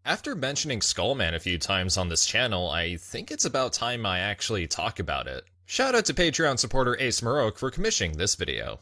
After mentioning Skullman a few times on this channel, I think it's about time I actually talk about it. Shout out to Patreon supporter Ace Maroke for commissioning this video.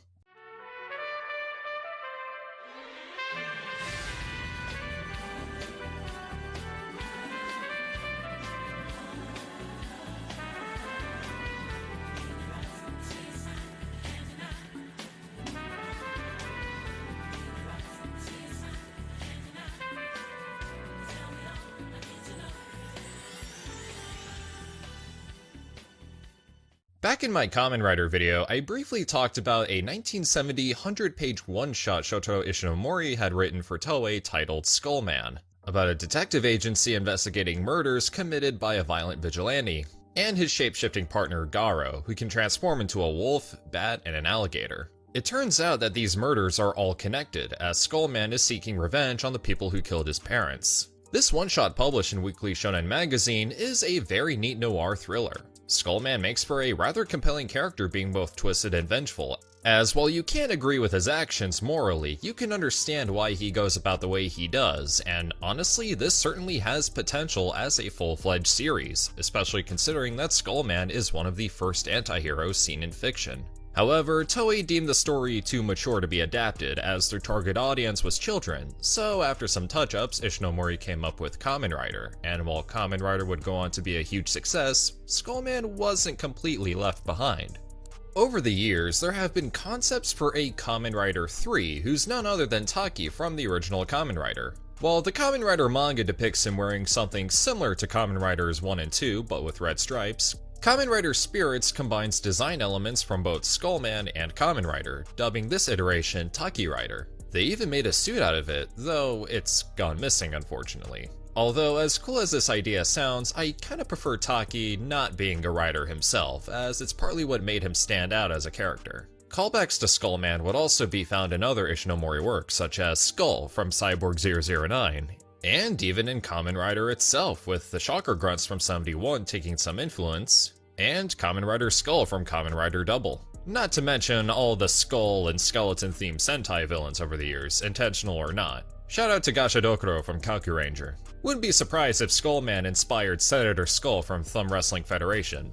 Back in my Kamen Rider video, I briefly talked about a 1970 100-page one-shot Shotaro Ishinomori had written for Toei titled Skullman, about a detective agency investigating murders committed by a violent vigilante, and his shape-shifting partner Garo, who can transform into a wolf, bat, and an alligator. It turns out that these murders are all connected, as Skullman is seeking revenge on the people who killed his parents. This one-shot published in Weekly Shonen Magazine is a very neat noir thriller. Skullman makes for a rather compelling character, being both twisted and vengeful, as while you can't agree with his actions morally, you can understand why he goes about the way he does, and honestly, this certainly has potential as a full-fledged series, especially considering that Skullman is one of the first anti-heroes seen in fiction. However, Toei deemed the story too mature to be adapted, as their target audience was children, so after some touch-ups, Ishinomori came up with Kamen Rider, and while Kamen Rider would go on to be a huge success, Skullman wasn't completely left behind. Over the years, there have been concepts for a Kamen Rider 3, who's none other than Taki from the original Kamen Rider. While the Kamen Rider manga depicts him wearing something similar to Kamen Riders 1 and 2, but with red stripes, Kamen Rider Spirits combines design elements from both Skullman and Kamen Rider, dubbing this iteration Taki Rider. They even made a suit out of it, though it's gone missing unfortunately. Although as cool as this idea sounds, I kinda prefer Taki not being a rider himself, as it's partly what made him stand out as a character. Callbacks to Skullman would also be found in other Ishinomori works, such as Skull from Cyborg 009, and even in Kamen Rider itself, with the Shocker Grunts from 71 taking some influence, and Kamen Rider Skull from Kamen Rider Double. Not to mention all the skull and skeleton themed Sentai villains over the years, intentional or not. Shout out to Gashadokuro from Kaku Ranger. Wouldn't be surprised if Skullman inspired Senator Skull from Thumb Wrestling Federation.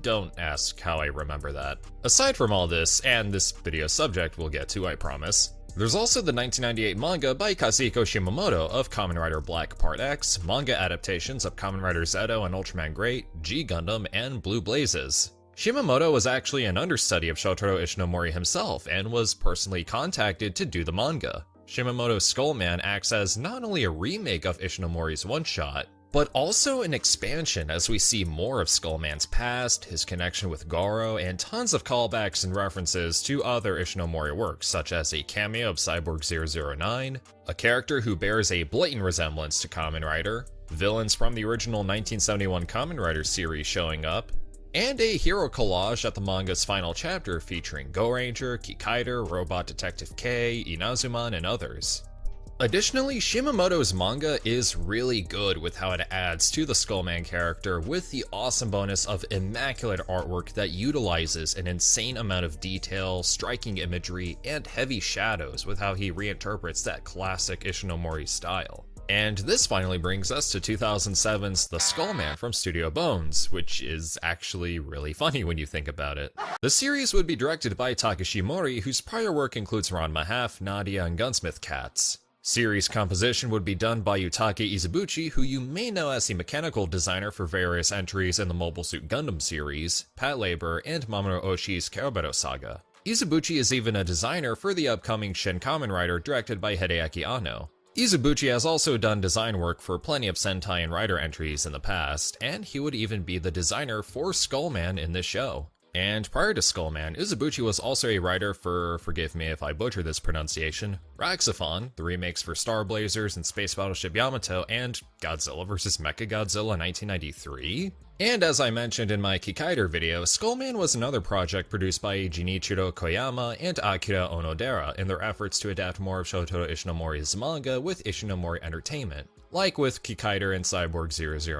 Don't ask how I remember that. Aside from all this, and this video's subject we'll get to, I promise, there's also the 1998 manga by Kazuhiko Shimamoto of Kamen Rider Black Part X, manga adaptations of Kamen Rider Zeto and Ultraman Great, G Gundam, and Blue Blazes. Shimamoto was actually an understudy of Shotaro Ishinomori himself and was personally contacted to do the manga. Shimamoto's Skullman acts as not only a remake of Ishinomori's one-shot, but also an expansion as we see more of Skullman's past, his connection with Garo, and tons of callbacks and references to other Ishinomori works, such as a cameo of Cyborg 009, a character who bears a blatant resemblance to Kamen Rider, villains from the original 1971 Kamen Rider series showing up, and a hero collage at the manga's final chapter featuring Go Ranger, Kikaider, Robot Detective K, Inazuman, and others. Additionally, Shimamoto's manga is really good with how it adds to the Skullman character, with the awesome bonus of immaculate artwork that utilizes an insane amount of detail, striking imagery, and heavy shadows with how he reinterprets that classic Ishinomori style. And this finally brings us to 2007's The Skullman from Studio Bones, which is actually really funny when you think about it. The series would be directed by Takashi Mori, whose prior work includes Ranma Half, Nadia, and Gunsmith Cats. Series composition would be done by Yutake Izubuchi, who you may know as the mechanical designer for various entries in the Mobile Suit Gundam series, Patlabor, and Mamoru Oshii's Kerberos Saga. Izubuchi is even a designer for the upcoming Shin Kamen Rider directed by Hideaki Anno. Izubuchi has also done design work for plenty of Sentai and Rider entries in the past, and he would even be the designer for Skullman in this show. And prior to Skullman, Izubuchi was also a writer for, forgive me if I butcher this pronunciation, Raxophon, the remakes for Star Blazers and Space Battleship Yamato, and Godzilla vs. Mechagodzilla 1993? And as I mentioned in my Kikaider video, Skullman was another project produced by Jinichiro Koyama and Akira Onodera in their efforts to adapt more of Shotaro Ishinomori's manga with Ishinomori Entertainment, like with Kikaider and Cyborg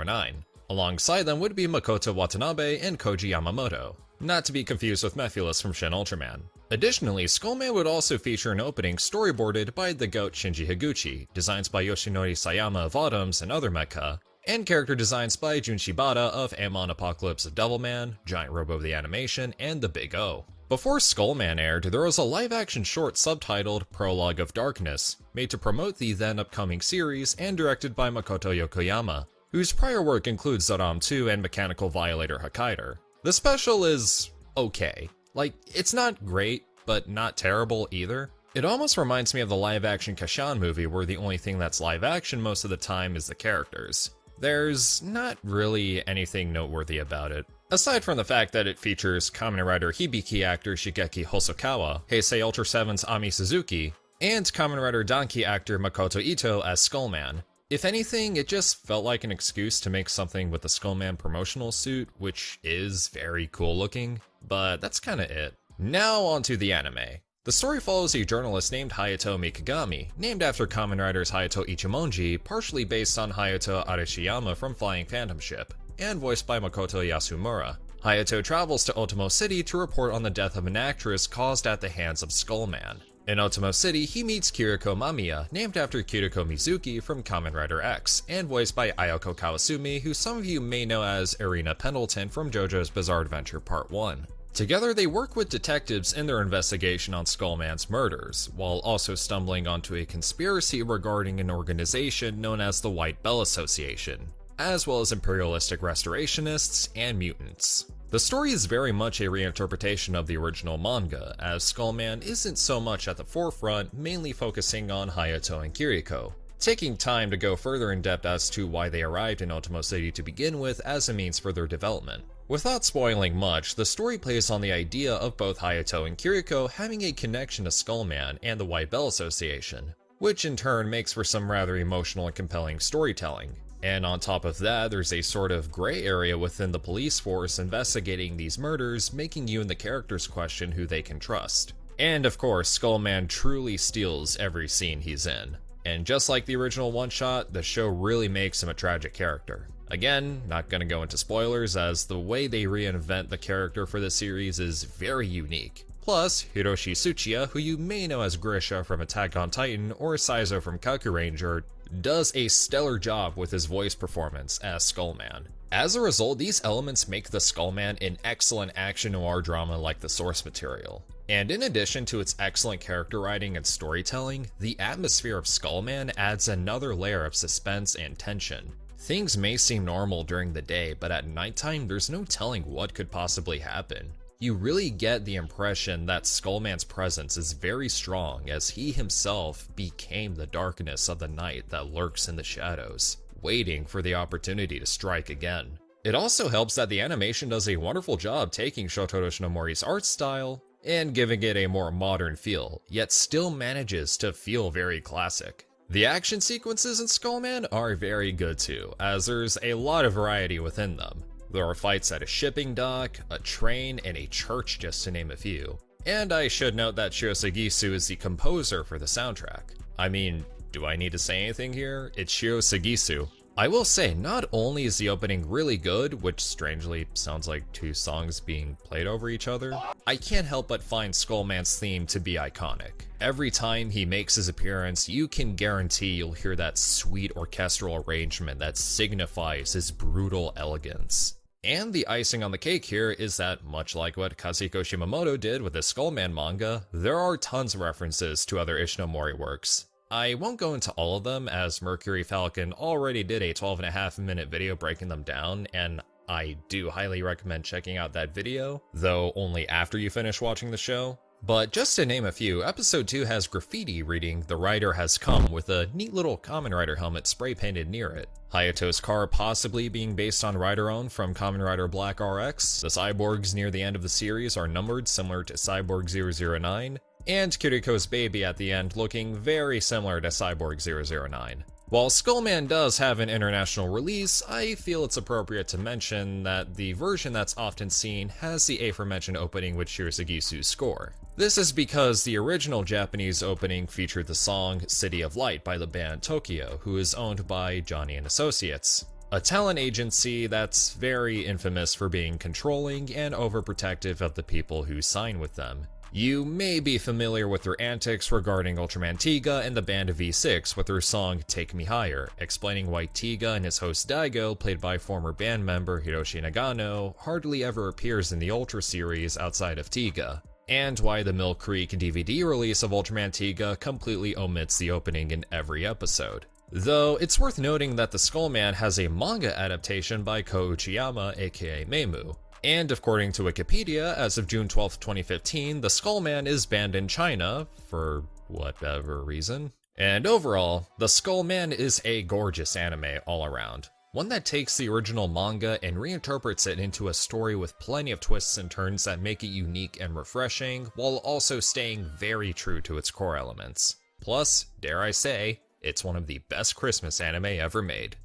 009. Alongside them would be Makoto Watanabe and Koji Yamamoto, not to be confused with Mephiles from Shin Ultraman. Additionally, Skullman would also feature an opening storyboarded by the GOAT Shinji Higuchi, designs by Yoshinori Sayama of Autumns and Other Mecha, and character designs by Jun Shibata of Amon Apocalypse of Devilman, Giant Robo the Animation, and The Big O. Before Skullman aired, there was a live-action short subtitled Prologue of Darkness, made to promote the then upcoming series and directed by Makoto Yokoyama, whose prior work includes Zoram 2 and Mechanical Violator Hokkaider. The special is okay. Like, it's not great, but not terrible either. It almost reminds me of the live-action Kashan movie where the only thing that's live-action most of the time is the characters. There's not really anything noteworthy about it, aside from the fact that it features Kamen Rider Hibiki actor Shigeki Hosokawa, Heisei Ultra 7's Ami Suzuki, and Kamen Rider Danki actor Makoto Ito as Skullman. If anything, it just felt like an excuse to make something with the Skullman promotional suit, which is very cool looking, but that's kinda it. Now onto the anime. The story follows a journalist named Hayato Mikagami, named after Kamen Riders Hayato Ichimonji, partially based on Hayato Arashiyama from Flying Phantom Ship, and voiced by Makoto Yasumura. Hayato travels to Otomo City to report on the death of an actress caused at the hands of Skullman. In Otomo City, he meets Kiriko Mamiya, named after Kiriko Mizuki from Kamen Rider X, and voiced by Ayako Kawasumi, who some of you may know as Irina Pendleton from JoJo's Bizarre Adventure Part 1. Together, they work with detectives in their investigation on Skullman's murders, while also stumbling onto a conspiracy regarding an organization known as the White Bell Association, as well as imperialistic restorationists and mutants. The story is very much a reinterpretation of the original manga, as Skullman isn't so much at the forefront, mainly focusing on Hayato and Kiriko, taking time to go further in depth as to why they arrived in Otomo City to begin with as a means for their development. Without spoiling much, the story plays on the idea of both Hayato and Kiriko having a connection to Skullman and the White Bell Association, which in turn makes for some rather emotional and compelling storytelling. And on top of that, there's a sort of gray area within the police force investigating these murders, making you and the characters question who they can trust. And of course, Skullman truly steals every scene he's in. And just like the original one-shot, the show really makes him a tragic character. Again, not gonna go into spoilers, as the way they reinvent the character for the series is very unique. Plus, Hiroshi Tsuchiya, who you may know as Grisha from Attack on Titan or Saizo from Kakuranger, does a stellar job with his voice performance as Skullman. As a result, these elements make the Skullman an excellent action noir drama like the source material. And in addition to its excellent character writing and storytelling, the atmosphere of Skullman adds another layer of suspense and tension. Things may seem normal during the day, but at nighttime there's no telling what could possibly happen. You really get the impression that Skullman's presence is very strong, as he himself became the darkness of the night that lurks in the shadows, waiting for the opportunity to strike again. It also helps that the animation does a wonderful job taking Shotaro Shinomori's art style and giving it a more modern feel, yet still manages to feel very classic. The action sequences in Skullman are very good too, as there's a lot of variety within them. There are fights at a shipping dock, a train, and a church, just to name a few. And I should note that Shiro Sagisu is the composer for the soundtrack. I mean, do I need to say anything here? It's Shiro Sagisu. I will say, not only is the opening really good, which strangely sounds like two songs being played over each other, I can't help but find Skullman's theme to be iconic. Every time he makes his appearance, you can guarantee you'll hear that sweet orchestral arrangement that signifies his brutal elegance. And the icing on the cake here is that, much like what Kazuhiko Shimamoto did with the Skullman manga, there are tons of references to other Ishinomori works. I won't go into all of them, as Mercury Falcon already did a 12.5-minute video breaking them down, and I do highly recommend checking out that video, though only after you finish watching the show. But just to name a few, episode 2 has graffiti reading "The Rider Has Come" with a neat little Kamen Rider helmet spray painted near it. Hayato's car possibly being based on Rider-On from Kamen Rider Black RX. The cyborgs near the end of the series are numbered similar to Cyborg 009, and Kiriko's baby at the end looking very similar to Cyborg 009. While Skullman does have an international release, I feel it's appropriate to mention that the version that's often seen has the aforementioned opening with Shiro Sagisu's score. This is because the original Japanese opening featured the song City of Light by the band Tokyo, who is owned by Johnny & Associates, a talent agency that's very infamous for being controlling and overprotective of the people who sign with them. You may be familiar with their antics regarding Ultraman Tiga and the band V6 with their song Take Me Higher, explaining why Tiga and his host Daigo, played by former band member Hiroshi Nagano, hardly ever appears in the Ultra series outside of Tiga, and why the Mill Creek DVD release of Ultraman Tiga completely omits the opening in every episode. Though it's worth noting that the Skullman has a manga adaptation by Ko Uchiyama, aka Meimu. And according to Wikipedia, as of June 12, 2015, the Skullman is banned in China, for whatever reason. And overall, the Skullman is a gorgeous anime all around. One that takes the original manga and reinterprets it into a story with plenty of twists and turns that make it unique and refreshing, while also staying very true to its core elements. Plus, dare I say, it's one of the best Christmas anime ever made.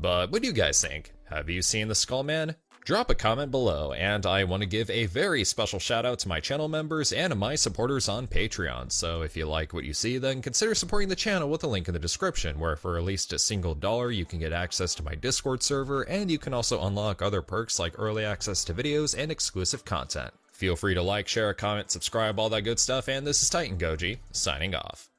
But what do you guys think? Have you seen the Skullman? Drop a comment below, and I want to give a very special shout out to my channel members and my supporters on Patreon, so if you like what you see, then consider supporting the channel with a link in the description, where for at least $1 you can get access to my Discord server, and you can also unlock other perks like early access to videos and exclusive content. Feel free to like, share, comment, subscribe, all that good stuff, and this is TitanGoji, signing off.